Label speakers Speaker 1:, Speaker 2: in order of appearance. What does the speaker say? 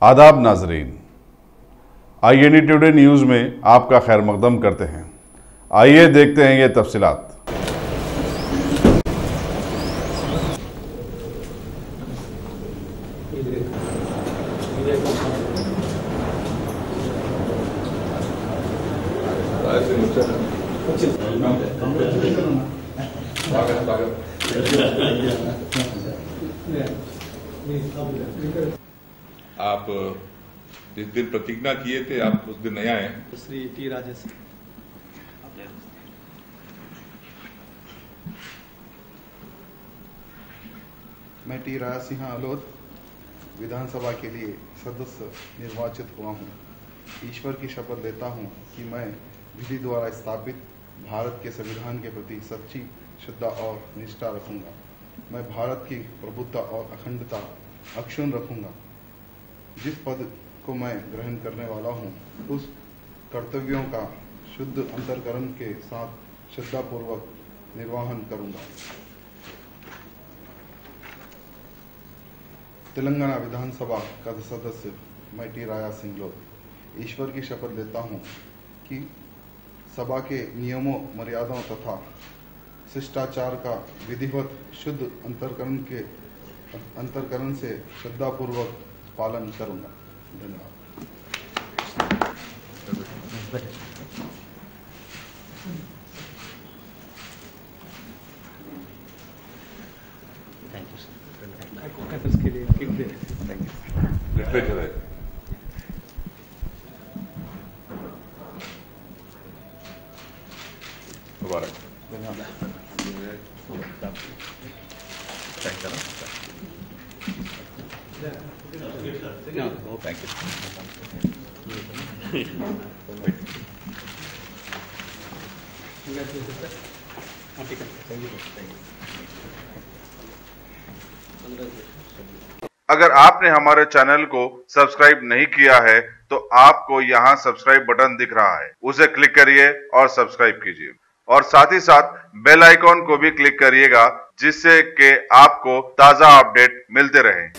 Speaker 1: आदाब नाजरीन, INE today news में आपका खैर मकदम करते हैं। आइए देखते हैं ये तफसीलात।
Speaker 2: आप जिस दिन प्रतिज्ञा किए थे आप उस दिन नहीं आए।
Speaker 3: श्री टी राजेश।
Speaker 4: मैं टी राजा सिंह अलोद विधानसभा के लिए सदस्य निर्वाचित हुआ हूँ। ईश्वर की शपथ लेता हूँ कि मैं विधि द्वारा स्थापित भारत के संविधान के प्रति सच्ची श्रद्धा और निष्ठा रखूंगा। मैं भारत की प्रभुत्ता और अखंडता अक्षुण्ण रखूंगा। जिस पद को मैं ग्रहण करने वाला हूँ उस कर्तव्यों का शुद्ध अंतर्करण के साथ श्रद्धापूर्वक निर्वहन करूंगा। तेलंगाना विधानसभा का सदस्य मैं टी राजा सिंह लोद ईश्वर की शपथ लेता हूँ कि सभा के नियमों, मर्यादाओं तथा शिष्टाचार का विधिवत शुद्ध अंतर्करण से श्रद्धापूर्वक पालन करूंगा। धन्यवाद।
Speaker 2: मुबारक।
Speaker 1: अगर आपने हमारे चैनल को सब्सक्राइब नहीं किया है तो आपको यहाँ सब्सक्राइब बटन दिख रहा है, उसे क्लिक करिए और सब्सक्राइब कीजिए और साथ ही साथ बेल आइकॉन को भी क्लिक करिएगा जिससे कि आपको ताजा अपडेट मिलते रहें।